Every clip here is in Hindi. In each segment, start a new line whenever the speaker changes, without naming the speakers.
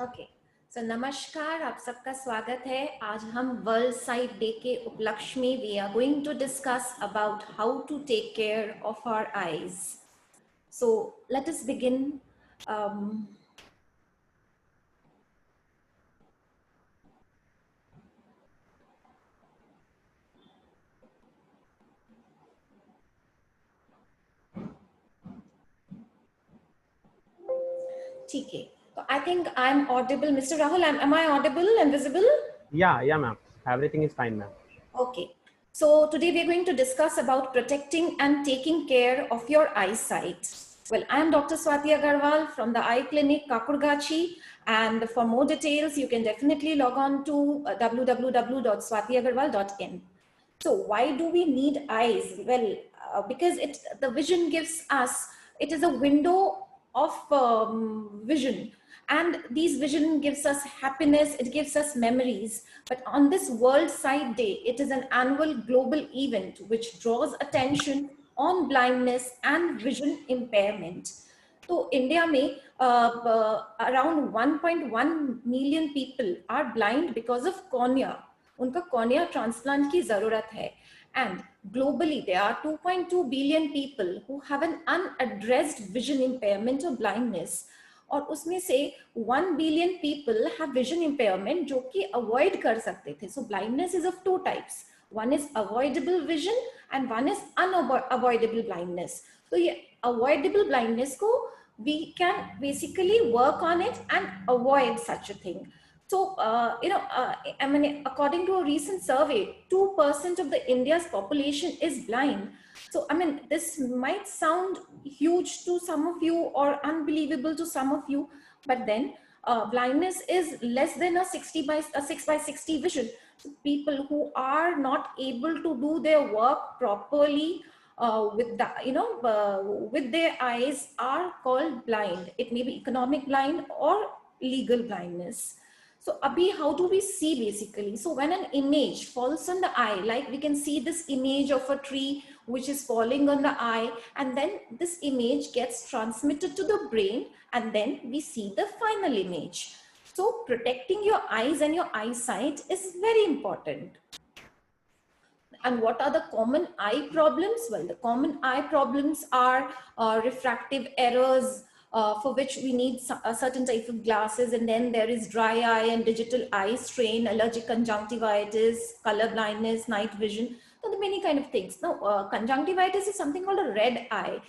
ओके, सो नमस्कार, आप सबका स्वागत है। आज हम वर्ल्ड साइट डे के उपलक्ष्य में we are going to discuss about how to take care of our eyes. So let us begin. ठीक है, तो I think I am audible. Mister Rahul, am I audible and visible?
Yeah, ma'am. Everything is fine, ma'am.
Okay, so today we are going to discuss about protecting and taking care of your eyesight. Well, I am Dr. Swati Agarwal from the Eye Clinic, Kakurgachi, and for more details, you can definitely log on to www.swatiagarwal.in. So why do we need eyes? Well, because the vision gives us, it is a window of vision, and these vision gives us happiness, it gives us memories. But on this World Sight Day, it is an annual global event which draws attention on blindness and vision impairment. तो इंडिया में around 1.1 million people are blind because of cornea. उनका कॉर्निया ट्रांसप्लांट की जरूरत है. And globally, there are 2.2 billion people who have an unaddressed vision impairment or blindness. और उसमें से 1 billion people have vision impairment जो कि avoid कर सकते थे. So blindness is of two types. One is avoidable vision and one is unavoidable blindness. तो ये avoidable blindness को we can basically work on it and avoid such a thing. So, I mean, according to a recent survey, 2% of the India's population is blind. So, I mean, this might sound huge to some of you or unbelievable to some of you, but then blindness is less than a 6 by 60 vision. So people who are not able to do their work properly with the, with their eyes are called blind. It may be economic blind or legal blindness. So Abhi, how do we see basically? So when an image falls on the eye, like we can see this image of a tree which is falling on the eye, and then this image gets transmitted to the brain, and then we see the final image. So protecting your eyes and your eyesight is very important. And what are the common eye problems? Well, the common eye problems are refractive errors, for which we need a certain type of glasses, and then there is dry eye and digital eye strain, allergic conjunctivitis, color blindness, night vision. So there are many kind of things. Now, conjunctivitis is something called a red eye.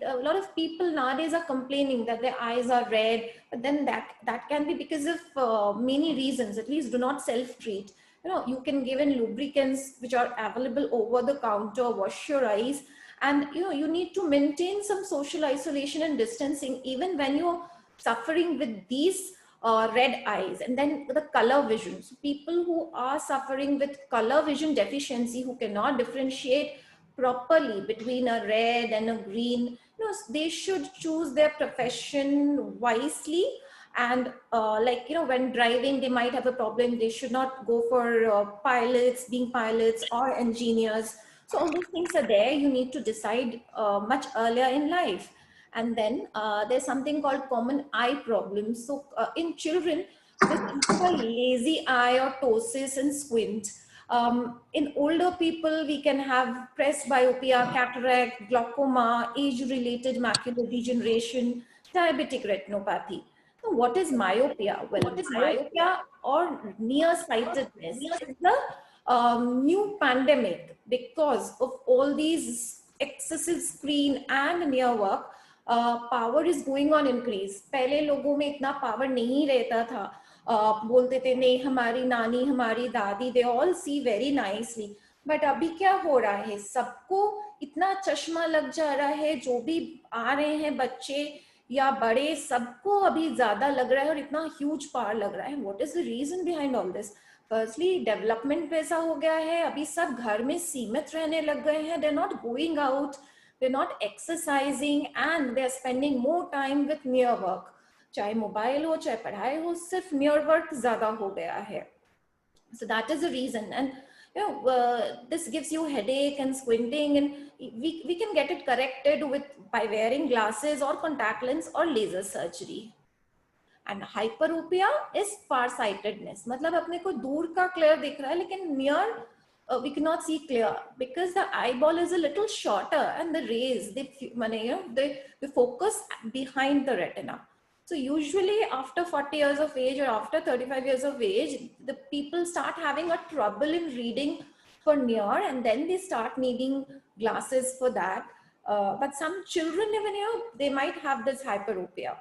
A lot of people nowadays are complaining that their eyes are red, but then that can be because of many reasons. At least do not self-treat. You can give in lubricants which are available over the counter, wash your eyes, and you need to maintain some social isolation and distancing even when you're suffering with these red eyes. And then the color vision, so people who are suffering with color vision deficiency, who cannot differentiate properly between a red and a green, they should choose their profession wisely. And when driving they might have a problem, they should not go for being pilots or engineers. So all those things are there. You need to decide much earlier in life. And then there's something called common eye problems. So in children, there's something called lazy eye or ptosis and squint. In older people, we can have presbyopia, cataract, glaucoma, age-related macular degeneration, diabetic retinopathy. So what is myopia? Well, myopia or nearsightedness is the new pandemic because of all these excessive screen and near work. Power is going on increase. पहले लोगों में इतना power नहीं रहता था. बोलते थे नहीं, हमारी नानी, हमारी दादी, they all see very nicely. But अभी क्या हो रहा है, सबको इतना चश्मा लग जा रहा है, जो भी आ रहे हैं बच्चे या बड़े, सबको अभी ज्यादा लग रहा है और इतना ह्यूज पावर लग रहा है. What is the reason behind all this? Firstly development वैसा हो गया है, अभी सब घर में सीमित रहने लग गए हैं. They are not going out, they are not exercising, and they are spending more time with near work. चाहे मोबाइल हो चाहे पढ़ाई हो, सिर्फ नियर वर्क ज्यादा हो गया है. So that is the reason. And this gives you headache and squinting, and we can get it corrected with by wearing glasses or contact lens or laser surgery. And hyperopia is far sightedness, मतलब अपने को दूर का क्लियर दिख रहा है लेकिन near we cannot see clear because the eyeball is a little shorter and the rays they focus behind the retina. So usually after 40 years of age or after 35 years of age, the people start having a trouble in reading for near, and then they start needing glasses for that. But some children even they might have this hyperopia.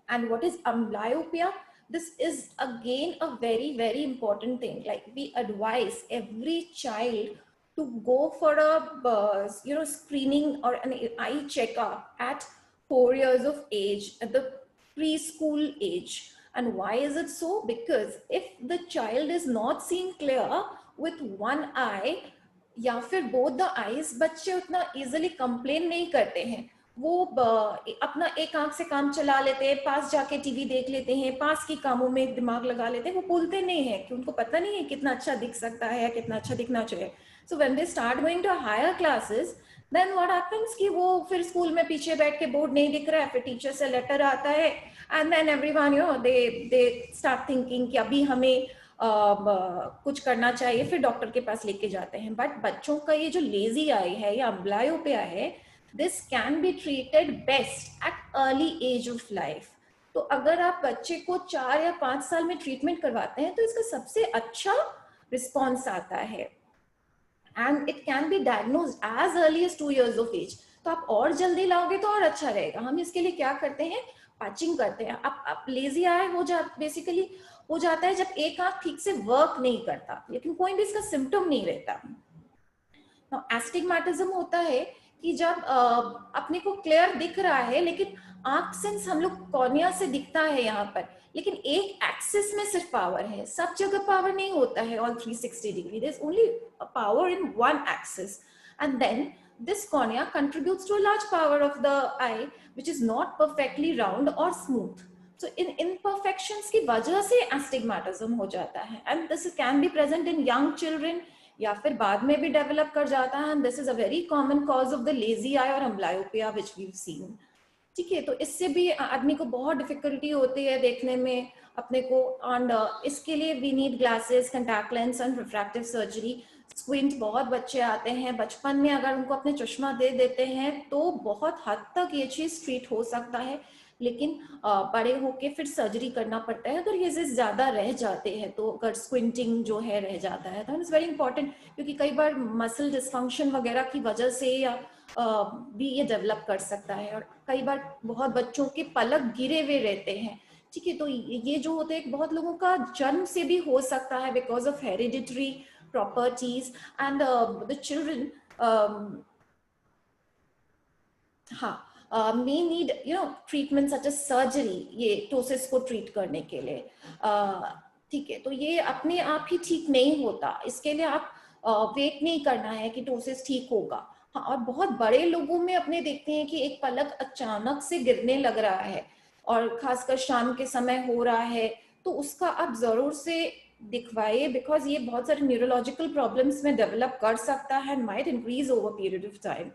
And what is amblyopia? This is again a very, very important thing. Like, we advise every child to go for a screening or an eye checkup at 4 years of age, at the preschool age. And why is it so? Because if the child is not seeing clear with one eye या फिर both the eyes, बच्चे उतना easily complain नहीं करते हैं. वो अपना एक आंख से काम चला लेते हैं, पास जाके टीवी देख लेते हैं, पास के कामों में दिमाग लगा लेते हैं, वो बोलते नहीं है कि उनको पता नहीं है कितना अच्छा दिख सकता है, कितना अच्छा दिखना चाहिए. So when they start going to higher classes, then what happens कि वो फिर स्कूल में पीछे बैठ के बोर्ड नहीं दिख रहा है, फिर टीचर से लेटर आता है, and then everyone they start thinking कि अभी हमें कुछ करना चाहिए, फिर डॉक्टर के पास लेके जाते हैं. बट बच्चों का ये जो लेजी आई है या अम्ब्लायोपिया है, this can be treated best at early age of life. तो अगर आप बच्चे को 4 या 5 साल में ट्रीटमेंट करवाते हैं तो इसका सबसे अच्छा रिस्पॉन्स आता है. And it can be diagnosed as early as 2 years of age. तो आप और जल्दी लाओगे तो और अच्छा रहेगा. हम इसके लिए क्या करते हैं, पैचिंग करते हैं. आप लेजी आई बेसिकली हो जाता है जब एक आंख ठीक से वर्क नहीं करता लेकिन कोई भी इसका सिम्टम नहीं रहता. एस्टिग्मेटिज्म होता है कि जब अपने को क्लियर दिख रहा है लेकिन आंख सेंस हम लोग कॉर्निया से दिखता है यहाँ पर, लेकिन एक एक्सिस में सिर्फ पावर है, सब जगह पावर नहीं होता है all 360 degree. There is only power in one axis, and then this cornea contributes to a large power of the eye which is not perfectly round or smooth. So in imperfections की वजह से astigmatism हो जाता है, and this can be present in young children या फिर बाद में भी डेवलप कर जाता है, and this is a very common cause of the lazy eye or amblyopia which we've seen. ठीक है, तो इससे भी आदमी को बहुत डिफिकल्टी होती है देखने में अपने को, एंड इसके लिए we need glasses, contact lens and refractive surgery. Squint बहुत बच्चे आते हैं बचपन में, अगर उनको अपने चश्मा दे देते हैं तो बहुत हद तक ये चीज ट्रीट हो सकता है, लेकिन बड़े होके फिर सर्जरी करना पड़ता है अगर ये ज्यादा रह जाते हैं. तो अगर स्क्विंटिंग जो है रह जाता है तो इट्स वेरी इंपॉर्टेंट, क्योंकि कई बार मसल डिसफंक्शन वगैरह की वजह से या भी ये डेवलप कर सकता है. और कई बार बहुत बच्चों के पलक गिरे हुए रहते हैं. ठीक है, तो ये जो होते हैं बहुत लोगों का जन्म से भी हो सकता है because of hereditary properties, and the children may need treatment such as surgery ये टोसिस को ट्रीट करने के लिए. ठीक है, तो ये अपने आप ही ठीक नहीं होता, इसके लिए आप वेट नहीं करना है कि टोसिस ठीक होगा. हाँ, और बहुत बड़े लोगों में अपने देखते हैं कि एक पलक अचानक से गिरने लग रहा है और खासकर शाम के समय हो रहा है, तो उसका आप जरूर से दिखवाइए, बिकॉज ये बहुत सारे न्यूरोलॉजिकल प्रॉब्लम्स में डेवलप कर सकता है, might increase over period of time.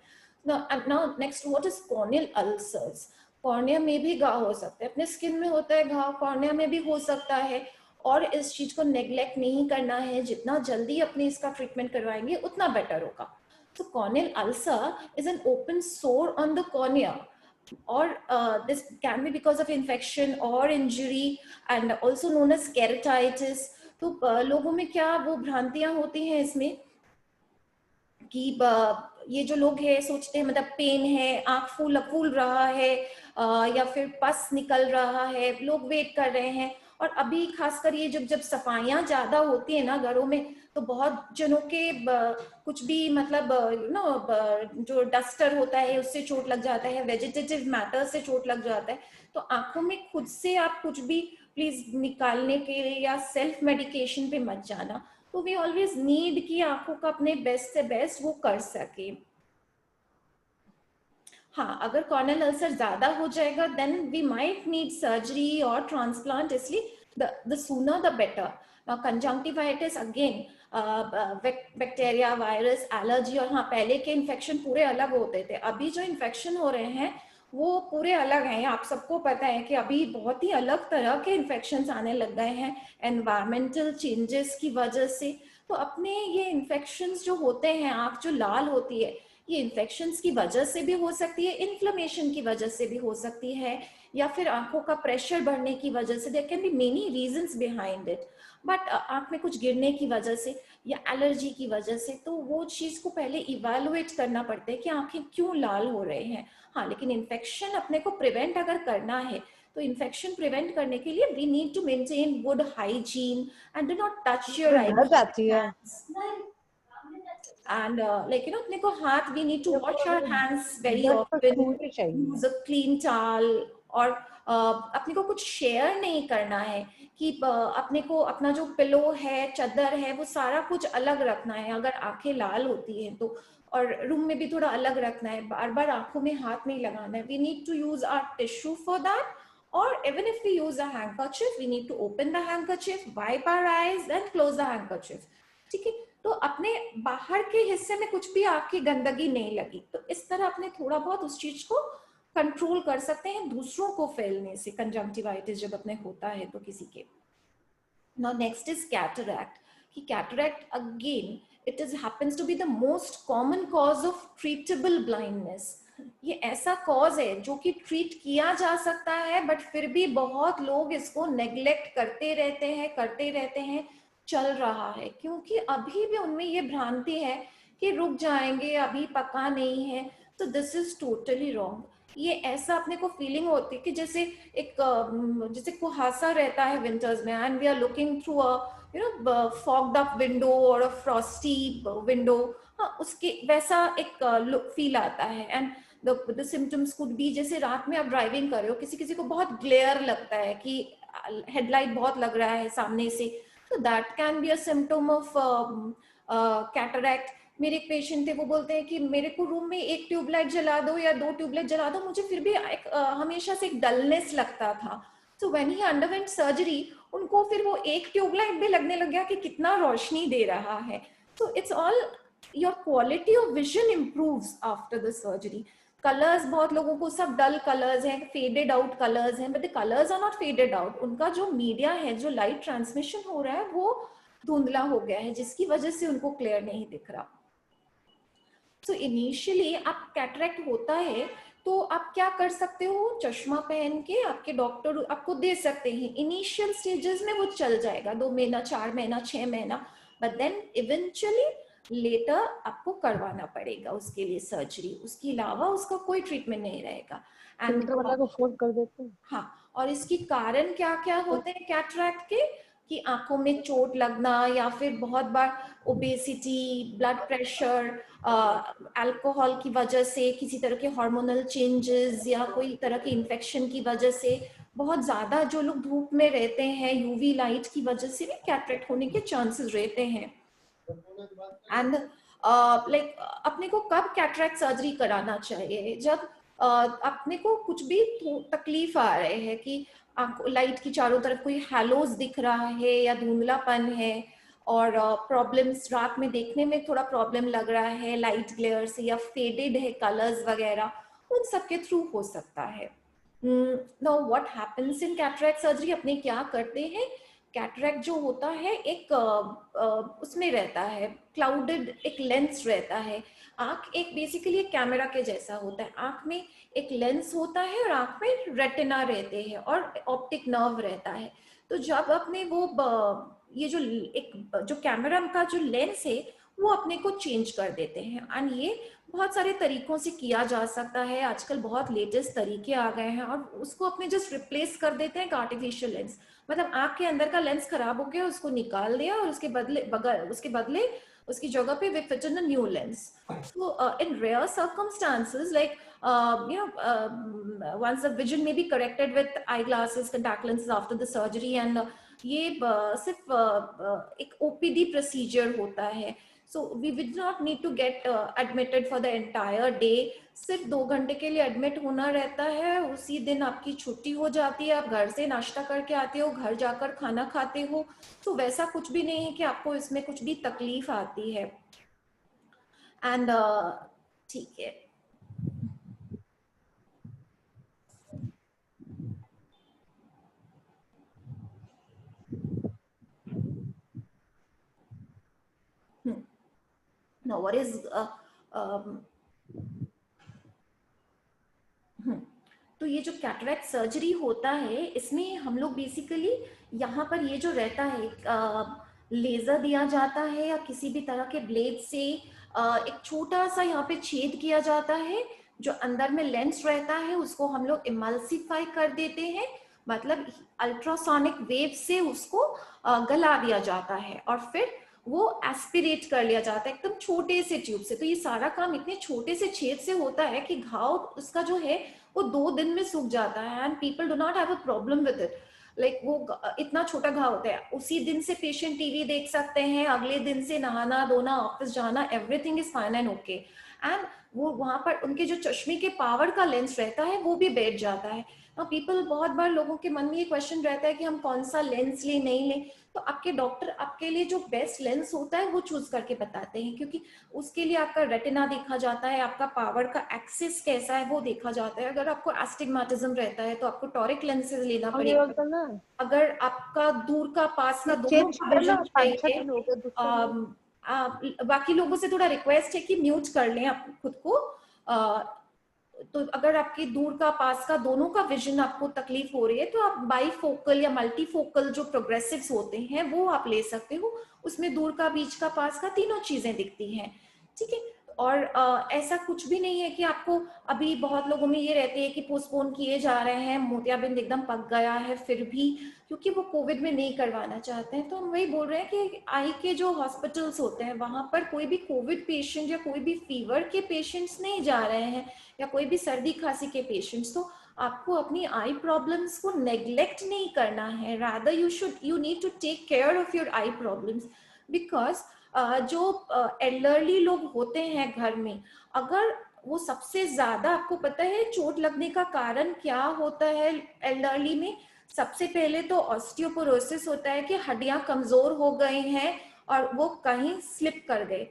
Now next, what is corneal ulcers? Cornea में भी घाव हो सकता है, अपने स्किन में होता है घाव, कॉर्निया में भी हो सकता है, और इस चीज को नेग्लेक्ट नहीं करना है. जितना जल्दी अपने इसका ट्रीटमेंट करवाएंगे उतना बेटर होगा. So corneal ulcer is an open sore on the cornea, or this can be because of infection or injury, and also known as keratitis. तो लोगों में क्या वो भ्रांतियां होती हैं इसमें कि ये जो लोग हैं सोचते हैं मतलब पेन है, आंख फूल रहा है, या फिर पस निकल रहा है, लोग वेट कर रहे हैं. और अभी खासकर ये जब सफाइयां ज्यादा होती है ना घरों में, तो बहुत जनों के कुछ भी मतलब जो डस्टर होता है उससे चोट लग जाता है, वेजिटेटिव मैटर से चोट लग जाता है. तो आंखों में खुद से आप कुछ भी प्लीज निकालने के लिए या सेल्फ मेडिकेशन पे मत जाना. तो वी ऑलवेज नीड कि आंखों का अपने बेस्ट से बेस्ट वो कर सके. हाँ, अगर कॉर्नियल अल्सर ज्यादा हो जाएगा then we might need surgery और ट्रांसप्लांट, इसलिए the sooner the better. Conjunctivitis again bacteria, virus, allergy, और हाँ पहले के इन्फेक्शन पूरे अलग होते थे, अभी जो इन्फेक्शन हो रहे हैं वो पूरे अलग हैं। आप सबको पता है कि अभी बहुत ही अलग तरह के इन्फेक्शंस आने लग गए हैं एनवायरमेंटल चेंजेस की वजह से। तो अपने ये इन्फेक्शंस जो होते हैं, आँख जो लाल होती है, ये इन्फेक्शंस की वजह से भी हो सकती है, इन्फ्लेमेशन की वजह से भी हो सकती है, या फिर आंखों का प्रेशर बढ़ने की वजह से। There can be many reasons behind it, but आंख में कुछ गिरने की वजह से या एलर्जी की वजह से, तो वो चीज को पहले इवेलुएट करना पड़ता है कि आंखें क्यों लाल हो रहे हैं। हाँ, लेकिन इन्फेक्शन अपने को प्रिवेंट अगर करना है, तो इन्फेक्शन प्रिवेंट करने के लिए we need to maintain good hygiene and do not touch your
ये डर जाती है।
आई and like अपने को हाथ, we need to wash our hands very
blood तो
often,
छूनी चाहिए।
use a clean towel, और अपने को कुछ शेयर नहीं करना है कि अपने को अपना जो पिलो है, चादर है, वो सारा कुछ अलग रखना है अगर आंखें लाल होती हैं तो, और रूम में भी थोड़ा अलग रखना है, बार बार आंखों में हाथ नहीं लगाना है। We need to use our tissue for that, or even if we use a handkerchief, we need to open the handkerchief, wipe our eyes and close the handkerchief, ठीक है। तो अपने बाहर के हिस्से में कुछ भी आपकी गंदगी नहीं लगी, तो इस तरह अपने थोड़ा बहुत उस चीज को कंट्रोल कर सकते हैं दूसरों को फैलने से, कंजंक्टिवाइटिस जब अपने होता है तो किसी के। Now next is cataract. कि cataract again it is happens to be the most common cause of treatable blindness. ये ऐसा कॉज है जो कि ट्रीट किया जा सकता है, बट फिर भी बहुत लोग इसको नेग्लेक्ट करते रहते हैं, चल रहा है, क्योंकि अभी भी उनमें ये भ्रांति है कि रुक जाएंगे, अभी पका नहीं है। तो दिस इज टोटली रॉन्ग। ये ऐसा अपने को फीलिंग होती है कि जैसे एक जैसे कुहासा रहता है विंटर्स में, and we are looking through a fogged up window और अ फ्रॉस्टी विंडो, हाँ, उसके वैसा एक लुक फील आता है। And the symptoms could be जैसे रात में आप ड्राइविंग कर रहे हो, किसी किसी को बहुत ग्लेयर लगता है कि हेडलाइट बहुत लग रहा है सामने से, तो that can be a symptom of cataract. मेरे एक पेशेंट थे, वो बोलते हैं कि मेरे को रूम में एक ट्यूबलाइट जला दो या दो ट्यूबलाइट जला दो, मुझे फिर भी एक हमेशा से एक डलनेस लगता था। So when he underwent surgery, उनको फिर वो एक ट्यूबलाइट भी लगने लग गया कि कितना रोशनी दे रहा है। So it's all your quality of vision improves after the surgery. Colours, बहुत लोगों को सब डल कलर्स हैं, फेडेड आउट कलर्स हैं, but the colours are not faded out. उनका जो मीडिया है, जो लाइट ट्रांसमिशन हो रहा है, वो धुंधला हो गया है, जिसकी वजह से उनको क्लियर नहीं दिख रहा। सो इनिशियली आप कैटरैक्ट होता है तो आप क्या कर सकते हो, चश्मा पहन के आपके डॉक्टर आपको दे सकते हैं। इनिशियल स्टेजेस में वो चल जाएगा, 2 महीना, 4 महीना, 6 महीना, बट देन इवेंचुअली लेटर आपको करवाना पड़ेगा उसके लिए सर्जरी। उसके अलावा उसका कोई ट्रीटमेंट नहीं रहेगा। एंड
फिल्टर वाला को फोन कर देते हैं।
हाँ, और इसके कारण क्या क्या होते हैं कैटरैक्ट के, कि आंखों में चोट लगना, या फिर बहुत बार ओबेसिटी, ब्लड प्रेशर, अल्कोहल की वजह से, किसी तरह के हार्मोनल चेंजेस, या कोई तरह की इन्फेक्शन की वजह से, बहुत ज्यादा जो लोग धूप में रहते हैं, यूवी लाइट की वजह से भी कैटरैक्ट होने के चांसेस रहते हैं। एंड लाइक अपने को कब कैटरैक्ट सर्जरी कराना चाहिए, जब अपने को कुछ भी तकलीफ आ रहे हैं कि लाइट की चारों तरफ कोई हैलोज दिख रहा है या धुंधलापन है, और प्रॉब्लम्स रात में देखने में थोड़ा प्रॉब्लम लग रहा है लाइट ग्लेयर से, या फेडेड है कलर्स वगैरह, उन सब के थ्रू हो सकता है। Now what happens in cataract surgery, अपने क्या करते हैं, कैटरैक्ट जो होता है एक उसमें रहता है, क्लाउडेड एक लेंस रहता है। आंख एक बेसिकली एक कैमरा के जैसा होता है, आंख में एक लेंस होता है और आंख में रेटिना रहते हैं और ऑप्टिक नर्व रहता है। तो जब अपने वो ये जो एक जो कैमरा का जो लेंस है, वो अपने को चेंज कर देते हैं। एंड ये बहुत सारे तरीकों से किया जा सकता है, आजकल बहुत लेटेस्ट तरीके आ गए हैं, और उसको अपने जस्ट रिप्लेस कर देते हैं आर्टिफिशियल लेंस। मतलब आंख के अंदर का लेंस खराब हो गया, उसको निकाल दिया, और उसके बदले उसकी जगह पे we fit in a new lens. So in rare circumstances, like once the vision may be corrected with eyeglasses, contact lenses after the surgery, and ये सिर्फ एक OPD प्रोसीजर होता है। So we did not need to get admitted for the entire day. सिर्फ 2 घंटे के लिए एडमिट होना रहता है, उसी दिन आपकी छुट्टी हो जाती है, आप घर से नाश्ता करके आते हो, घर जाकर खाना खाते हो। तो वैसा कुछ भी नहीं है कि आपको इसमें कुछ भी तकलीफ आती है। एंड ठीक है। what is तो ये जो कैटरेक्ट सर्जरी होता है इसमें हम लोग बेसिकली यहाँ पर ये जो रहता है लेजर दिया जाता है या किसी भी तरह के ब्लेड से एक छोटा सा यहाँ पे छेद किया जाता है, जो अंदर में लेंस रहता है उसको हम लोग इमल्सिफाई कर देते हैं, मतलब अल्ट्रासोनिक वेव से उसको गला दिया जाता है और फिर वो एस्पिरेट कर लिया जाता है एकदम छोटे से ट्यूब से। तो ये सारा काम इतने छोटे से छेद से होता है कि घाव उसका जो है वो 2 दिन में सूख जाता है and people do not have a problem with it. Like वो इतना छोटा घाव होता है, उसी दिन से पेशेंट टीवी देख सकते हैं, अगले दिन से नहाना धोना ऑफिस जाना everything is fine and okay. And वो वहां पर उनके जो चश्मे के पावर का लेंस रहता है वो भी बैठ जाता है। पीपल बहुत बार लोगों के मन में ये क्वेश्चन रहता है कि हम कौन सा लेंस ले नहीं ले, तो आपके डॉक्टर आपके लिए जो बेस्ट लेंस होता है वो चूज करके बताते हैं, क्योंकि उसके लिए आपका रेटिना देखा जाता है, आपका पावर का एक्सेस कैसा है वो देखा जाता है। अगर आपको एस्टिग्मेटिज्म रहता है तो आपको टॉरिक लेंसेज लेना पड़ेगा। अगर आपका दूर का पास का दोनों का विजन चाहिए, बाकी लोगों से थोड़ा रिक्वेस्ट है कि म्यूट कर लें आप खुद को। तो अगर आपके दूर का पास का दोनों का विजन आपको तकलीफ हो रही है तो आप बाईफोकल या मल्टीफोकल जो प्रोग्रेसिव्स होते हैं वो आप ले सकते हो, उसमें दूर का बीच का पास का तीनों चीजें दिखती हैं, ठीक है। और ऐसा कुछ भी नहीं है कि आपको, अभी बहुत लोगों में ये रहते हैं कि पोस्टपोन किए जा रहे हैं, मोतियाबिंद एकदम पक गया है फिर भी, क्योंकि वो कोविड में नहीं करवाना चाहते हैं। तो हम वही बोल रहे हैं कि आई के जो हॉस्पिटल्स होते हैं वहां पर कोई भी कोविड पेशेंट या कोई भी फीवर के पेशेंट्स नहीं जा रहे हैं या कोई भी सर्दी खांसी के पेशेंट्स। तो आपको अपनी आई प्रॉब्लम्स को नेग्लेक्ट नहीं करना है, rather you need to take care of your eye problems, because जो एल्डरली लोग होते हैं घर में, अगर वो सबसे ज्यादा, आपको पता है चोट लगने का कारण क्या होता है एल्डरली में? सबसे पहले तो ऑस्टियोपोरोसिस होता है कि हड्डियां कमजोर हो गई हैं और वो कहीं स्लिप कर गए,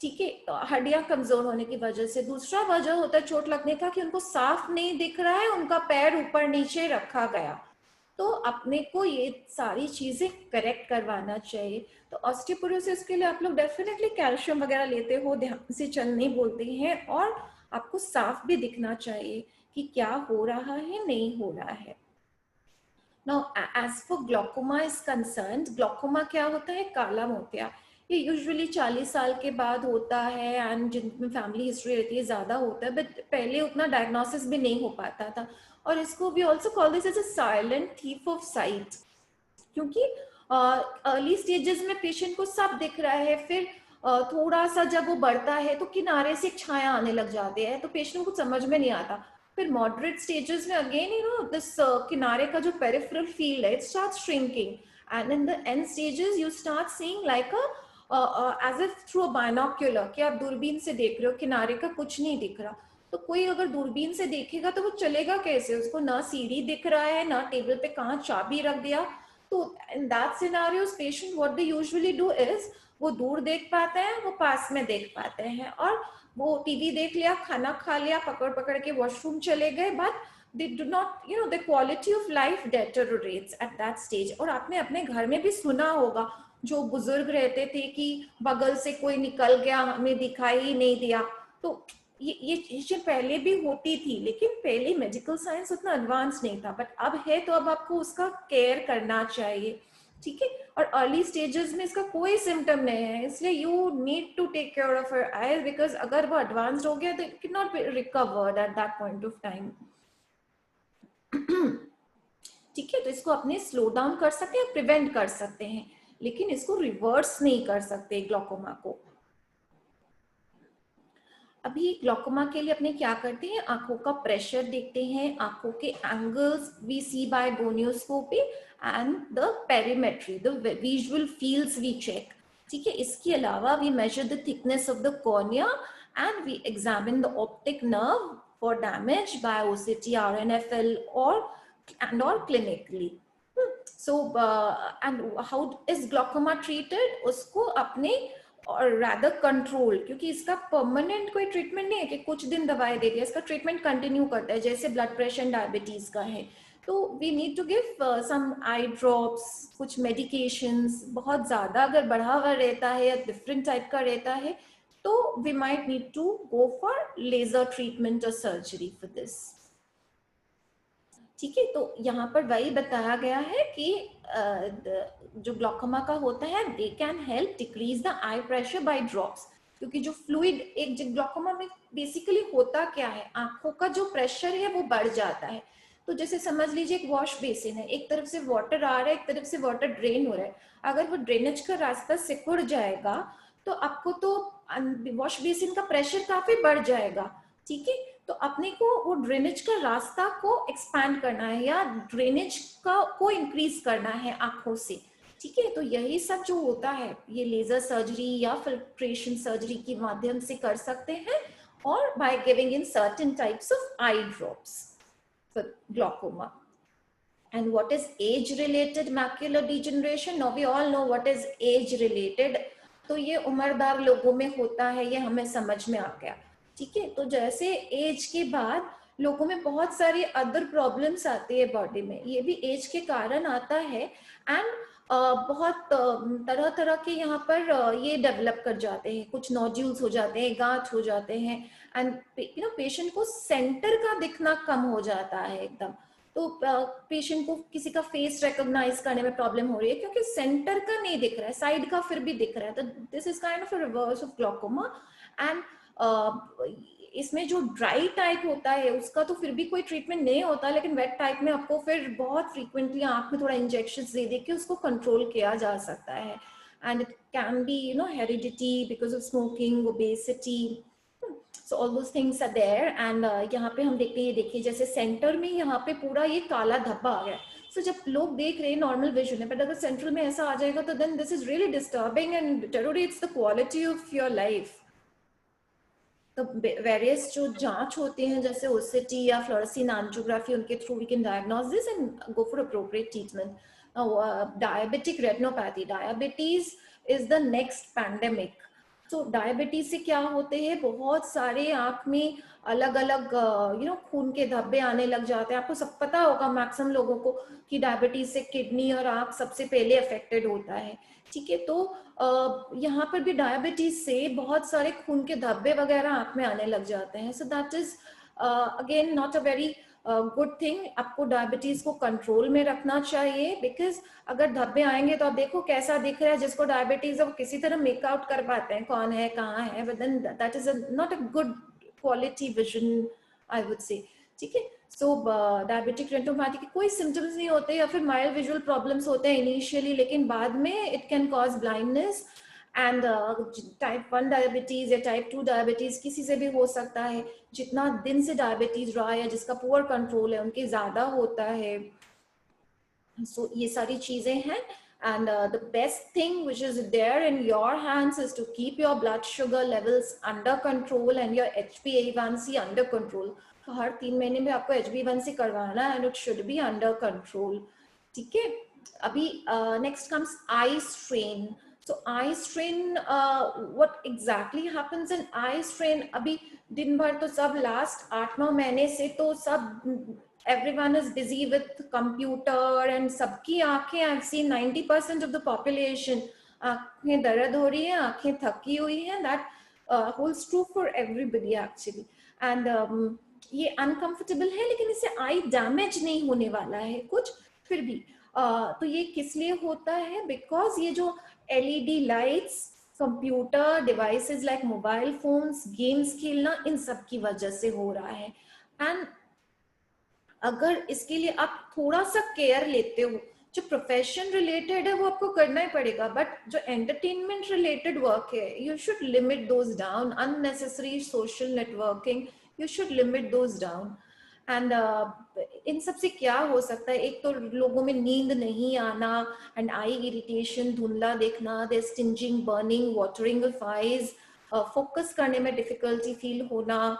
ठीक है, हड्डियां कमजोर होने की वजह से। दूसरा वजह होता है चोट लगने का कि उनको साफ नहीं दिख रहा है, उनका पैर ऊपर नीचे रखा गया। तो अपने को ये सारी चीजें करेक्ट करवाना चाहिए। तो ऑस्टियोपोरोसिस के लिए आप लोग डेफिनेटली कैल्शियम वगैरह लेते हो, ध्यान से चलने बोलते हैं, और आपको साफ भी दिखना चाहिए कि क्या हो रहा है नहीं हो रहा है। Now, as for glaucoma is concerned, glaucoma क्या होता है? काला मोतिया। ये यूजुअली 40 साल के बाद होता है एंड जिनमें फैमिली हिस्ट्री रहती है ज्यादा होता है, बट पहले उतना डायग्नोसिस भी नहीं हो पाता था। और इसको we also call this as a silent thief of sight, क्योंकि अर्ली स्टेजेस में पेशेंट को सब दिख रहा है, फिर थोड़ा सा जब वो बढ़ता है तो किनारे से छाया आने लग जाते हैं, तो पेशेंट को समझ में नहीं आता। फिर मॉडरेट स्टेजेस में अगेन दिस किनारे का जो पेरिफेरल फील्ड है it start shrinking, and in the end stages you start seeing like as if through a binocular, कि आप दूरबीन से देख रहे हो, किनारे का कुछ नहीं दिख रहा। तो कोई अगर दूरबीन से देखेगा तो वो चलेगा कैसे? उसको ना सीढ़ी दिख रहा है, ना टेबल पे कहाँ चाबी रख दिया। तो in that scenarios patient what they usually do is, वो दूर देख पाते हैं, वो पास में देख पाते हैं, और वो टीवी देख लिया, खाना खा लिया, पकड़ पकड़ के वॉशरूम चले गए, but they do not, the quality of life deteriorates at that stage। और आपने अपने घर में भी सुना होगा, जो बुजुर्ग रहते थे कि बगल से कोई निकल गया, हमें दिखाई ही नहीं दिया। तो ये चीजें पहले भी होती थी, लेकिन पहले मेडिकल साइंस उतना एडवांस नहीं था, बट अब है, तो अब आपको उसका केयर करना चाहिए, ठीक है। और अर्ली स्टेजेस में इसका कोई सिम्टम नहीं है, इसलिए you need to take care of your eyes, because अगर वो एडवांस्ड हो गया तो it can not be recovered at that point of time, ठीक है। तो इसको अपने स्लो डाउन कर सकते हैं, प्रिवेंट कर सकते हैं, लेकिन इसको रिवर्स नहीं कर सकते ग्लूकोमा को। अभी ग्लूकोमा के लिए अपने क्या करते हैं, आंखों का प्रेशर देखते हैं, आंखों के angles we see by gonioscopy and the perimetry, the visual fields we check, ठीक है। इसके अलावा we measure the thickness of the cornea and we examine the optic nerve for damage by OCT, RNFL or clinically। So and how is glaucoma treated? उसको अपने और rather control, क्योंकि इसका परमानेंट कोई ट्रीटमेंट नहीं है कि कुछ दिन दवाई दे दिया, इसका ट्रीटमेंट कंटिन्यू करता है, जैसे ब्लड प्रेशर डायबिटीज का है। तो we need to give some eye drops, कुछ मेडिकेशंस, बहुत ज्यादा अगर बढ़ा हुआ रहता है या डिफरेंट टाइप का रहता है तो we might need to go for laser treatment or surgery for this. ठीक है, तो यहाँ पर वही बताया गया है कि जो ग्लॉकोमा का होता है they can help decrease the I pressure by drops, क्योंकि जो फ्लूइड एक ग्लॉकोमा में बेसिकली होता क्या है, आंखों का जो प्रेशर है वो बढ़ जाता है। तो जैसे समझ लीजिए एक वॉश बेसिन है, एक तरफ से वाटर आ रहा है, एक तरफ से वाटर ड्रेन हो रहा है, अगर वो ड्रेनेज का रास्ता सिकुड़ जाएगा तो आपको तो वॉश बेसिन का प्रेशर काफी बढ़ जाएगा। ठीक है, तो अपने को वो ड्रेनेज का रास्ता को एक्सपैंड करना है या ड्रेनेज का को इंक्रीज करना है आंखों से। ठीक है, तो यही सब जो होता है ये लेजर सर्जरी या फिल्ट्रेशन सर्जरी के माध्यम से कर सकते हैं, और by giving in certain types of eye drops for glaucoma. And what is age related macular degeneration? Now we all know what is age related. तो ये उम्रदार लोगों में होता है, ये हमें समझ में आ गया। ठीक है, तो जैसे एज के बाद लोगों में बहुत सारी अदर प्रॉब्लम्स आती है बॉडी में, ये भी एज के कारण आता है। एंड बहुत तरह तरह के यहाँ पर ये डेवलप कर जाते हैं, कुछ नोड्यूल्स हो जाते हैं, गांठ हो जाते हैं, एंड पेशेंट को सेंटर का दिखना कम हो जाता है एकदम। तो पेशेंट को किसी का फेस रिकॉग्नाइज करने में प्रॉब्लम हो रही है क्योंकि सेंटर का नहीं दिख रहा है, साइड का फिर भी दिख रहा है। तो this is kind of a reverse of glaucoma. And इसमें जो ड्राई टाइप होता है उसका तो फिर भी कोई ट्रीटमेंट नहीं होता, लेकिन वेट टाइप में आपको फिर बहुत फ्रीक्वेंटली आंख में थोड़ा इंजेक्शन दे दे के उसको कंट्रोल किया जा सकता है। And it can be heredity because of smoking, obesity, so all those things are there. and यहाँ पे हम देखते हैं, ये देखिए जैसे सेंटर में यहाँ पे पूरा ये काला धब्बा आ गया। so जब लोग देख रहे हैं नॉर्मल विजन है, बट अगर सेंट्रल में ऐसा आ जाएगा तो then this is really disturbing and deteriorates the quality of your life. तो वेरियस जो जांच होते हैं जैसे ओसीटी या फ्लोरेसेंट एंजियोग्राफी, उनके थ्रू we can diagnose this and go for appropriate treatment. Diabetic retinopathy, diabetes is the next pandemic. तो डायबिटीज से क्या होते हैं, बहुत सारे आंख में अलग अलग खून के धब्बे आने लग जाते हैं। आपको सब पता होगा मैक्सिमम लोगों को कि डायबिटीज से किडनी और आंख सबसे पहले अफेक्टेड होता है। ठीक है, तो यहाँ पर भी डायबिटीज से बहुत सारे खून के धब्बे वगैरह आंख में आने लग जाते हैं। So that is again not a very good thing. आपको डायबिटीज को कंट्रोल में रखना चाहिए, बिकॉज अगर धब्बे आएंगे तो आप देखो कैसा दिख रहा है, जिसको डायबिटीज है वो किसी तरह मेकआउट कर पाते हैं कौन है कहाँ है, but then that is not a good quality vision I would say. ठीक है, सो डायबिटिक रेटिनोपैथी के कोई सिम्टम्स नहीं होते या फिर माइल्ड विजुअल प्रॉब्लम्स होते हैं इनिशियली, लेकिन बाद में it can cause blindness. And type 1 diabetes या टाइप 2 डायबिटीज किसी से भी हो सकता है, जितना दिन से डायबिटीज रहा है या जिसका पुअर कंट्रोल है उनके ज्यादा होता है। सो ये सारी चीजें हैं। And the best thing which is there in your hands is to keep your blood sugar levels under control and your HbA1c under control. तो हर 3 महीने में आपको HbA1c करवाना है and it should be under control. ठीक है, अभी next comes eye strain. So eye strain, what exactly happens in eye strain? अभी दिन भर तो सब लास्ट 8-9 महीने से तो सब everyone is busy with computer and सबकी आंखें, I've seen 90% of the population आंखें दर्द हो रही है, आंखें थकी हुई हैं. that holds true for everybody actually. and ये uncomfortable है, लेकिन इससे आई डैमेज नहीं होने वाला है कुछ फिर भी. तो ये किस लिए होता है, बिकॉज ये जो LED lights, computer devices like mobile phones, games खेलना, इन सब की वजह से हो रहा है. एंड अगर इसके लिए आप थोड़ा सा केयर लेते हो, जो प्रोफेशन रिलेटेड है वो आपको करना ही पड़ेगा, बट जो एंटरटेनमेंट रिलेटेड वर्क है you should limit those down. Unnecessary social networking you should limit those down. And in सब से क्या हो सकता है, एक तो लोगों में नींद नहीं आना एंड आई इरिटेशन, धुंधला देखना, there stinging, burning, watering of eyes, focus करने में डिफिकल्टी फील होना,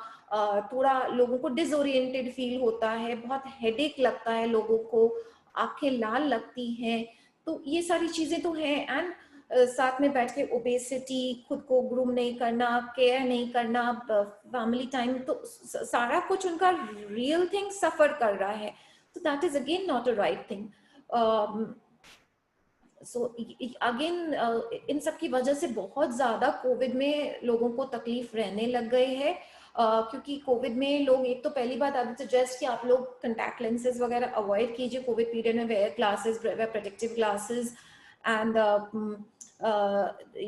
थोड़ा लोगों को डिसोरिएंटेड फील होता है, बहुत हेडेक लगता है लोगों को, आंखें लाल लगती हैं. तो ये सारी चीजें तो हैं. एंड साथ में बैठ के ओबेसिटी, खुद को ग्रूम नहीं करना, केयर नहीं करना, फैमिली टाइम, तो सारा कुछ उनका रियल थिंग सफर कर रहा है. तो that is again not a right thing. So again in सब की वजह से बहुत ज्यादा कोविड में लोगों को तकलीफ रहने लग गई है, क्योंकि कोविड में लोग, एक तो पहली बात आई वुड सजेस्ट कि आप लोग कंटैक्ट लेंसेज वगैरह अवॉइड कीजिए कोविड पीरियड में, wear glasses, wear protective glasses and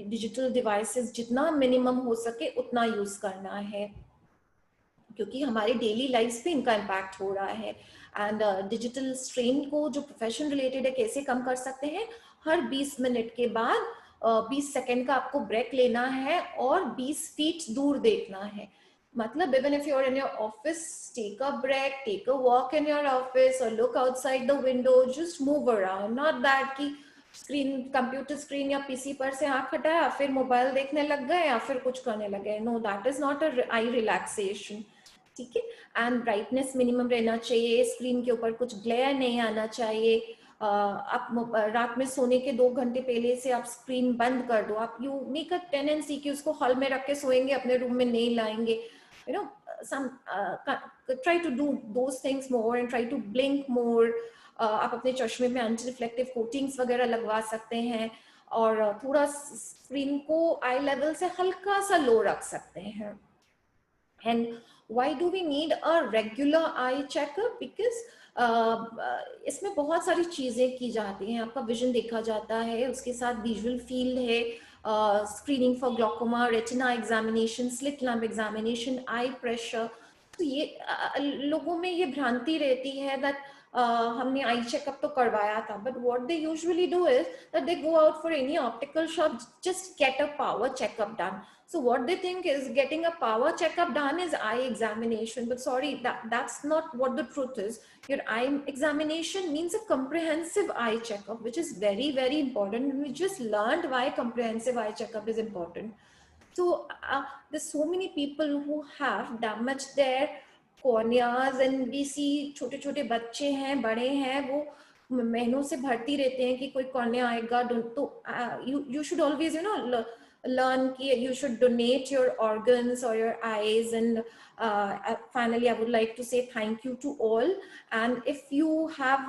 digital devices जितना मिनिमम हो सके उतना यूज करना है, क्योंकि हमारे डेली लाइफ पे इनका इम्पैक्ट हो रहा है। एंड डिजिटल स्ट्रेन को जो प्रोफेशन रिलेटेड है कैसे कम कर सकते हैं, हर 20 मिनट के बाद 20 सेकेंड का आपको ब्रेक लेना है और 20 फीट दूर देखना है। मतलब even if you are in your office, take a break, take a walk in your office और look outside the window, just move around, not that कि स्क्रीन, कंप्यूटर स्क्रीन या पीसी पर से आंख हटाया फिर मोबाइल देखने लग गए या फिर कुछ करने लगे। No, that is not a eye relaxation, ठीक है। एंड ब्राइटनेस मिनिमम रहना चाहिए, स्क्रीन के ऊपर कुछ ग्लेयर नहीं आना चाहिए। आप रात में सोने के 2 घंटे पहले से आप स्क्रीन बंद कर दो। आप यू मेक अ टेंडेंसी कि उसको हॉल में रख के सोएंगे, अपने रूम में नहीं लाएंगे, you know, some try to do those things more and try to blink more. आप अपने चश्मे में एंटी रिफ्लेक्टिव कोटिंग्स वगैरह लगवा सकते हैं और थोड़ा स्क्रीन को आई लेवल से हल्का सा लो रख सकते हैं। And why do we need a regular eye checkup? Because इसमें बहुत सारी चीजें की जाती हैं, आपका विजन देखा जाता है, उसके साथ विजुअल फील्ड है, screening for glaucoma, retina examination, slit lamp examination, I pressure. तो ये लोगों में ये भ्रांति रहती है दैट हमने आई चेकअप तो करवाया था, but what they usually do is that they go out for any optical shop, just get a power checkup done. So what they think is getting a power checkup done is eye examination, but sorry, that's not what the truth is. Your eye examination means a comprehensive eye checkup, which is very, very important. We just learned why comprehensive eye checkup is important. So there's so many people who have damaged their corneas, and we see छोटे छोटे बच्चे हैं, बड़े हैं, वो महीनों से भर्ती रहते हैं कि कोई कॉर्निया आएगा। तो you should always, you know, learn कि you should donate your organs or your eyes. And finally I would like to say thank you to all, and if you have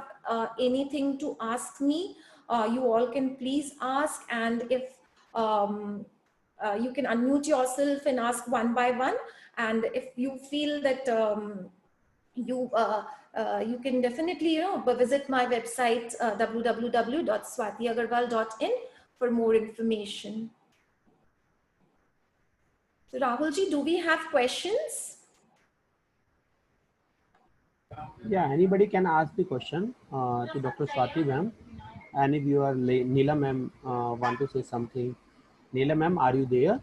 anything to ask me, you all can please ask, and if you can unmute yourself and ask one by one, and if you feel that you can definitely, you know, visit my website www.swatiagarwal.in for more information. So Rahul ji, do we have questions?
Yeah, anybody can ask the question to Dr. Swati ma'am, and if you are Neela ma'am want to say something. Neela ma'am, are you there?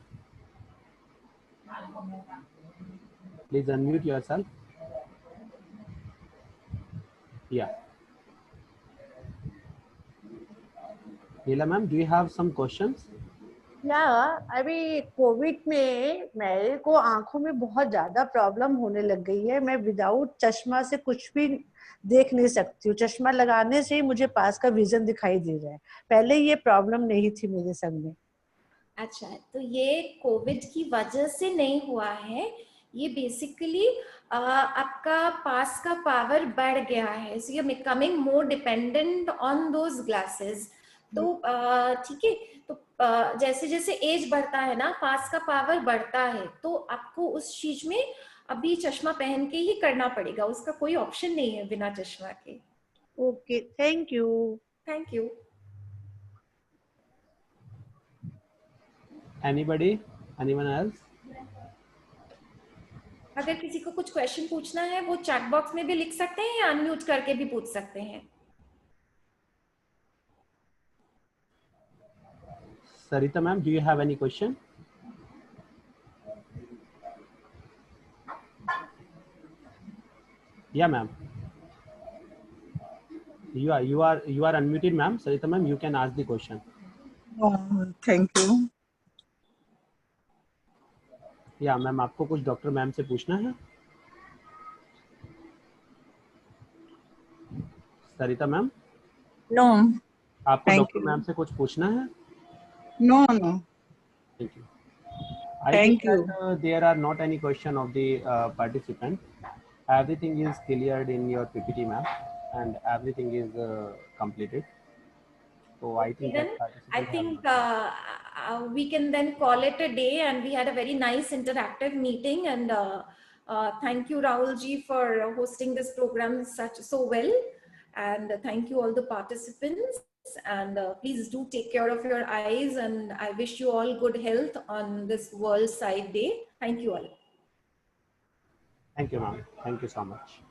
Please unmute yourself. Yeah. Neela ma'am, do you have some questions?
या अभी कोविड में मेरे को आंखों में बहुत ज्यादा प्रॉब्लम होने लग गई है। मैं विदाउट चश्मा से कुछ भी देख नहीं सकती हूँ। चश्मा लगाने से ही मुझे पास का विजन दिखाई दे रहा है। पहले ये प्रॉब्लम नहीं थी मेरे संग में।
अच्छा, तो ये कोविड की वजह से नहीं हुआ है, ये बेसिकली आपका पास का पावर बढ़ गया है, so you are becoming more dependent on those glasses. तो ठीक है, तो जैसे जैसे एज बढ़ता है ना, पास का पावर बढ़ता है, तो आपको उस चीज में अभी चश्मा पहन के ही करना पड़ेगा, उसका कोई ऑप्शन नहीं है बिना चश्मा के।
Okay, thank you.
Thank you.
Anybody? Anyone else?
अगर किसी को कुछ क्वेश्चन पूछना है वो चैट बॉक्स में भी लिख सकते हैं या अनम्यूट करके भी पूछ सकते हैं।
Sarita ma'am, do you have any question? Yeah ma'am. You are unmuted ma'am. Sarita ma'am, you can ask the question.
Thank you.
या मैम, आपको कुछ डॉक्टर मैम से पूछना है? सरिता मैम,
No.
आपको
Thank
डॉक्टर
you.
मैम से कुछ पूछना है?
No, no.
Thank you. I
Thank
think
you.
that there are not any question of the participant. Everything is cleared in your PPT ma'am, and everything is completed. So I think
Then
that
I
participant have
think
not.
we can then call it a day, and we had a very nice interactive meeting. And thank you, Rahul ji, for hosting this program so well. And thank you all the participants. And please do take care of your eyes. And I wish you all good health on this World Sight Day. Thank you all.
Thank you, ma'am. Thank you so much.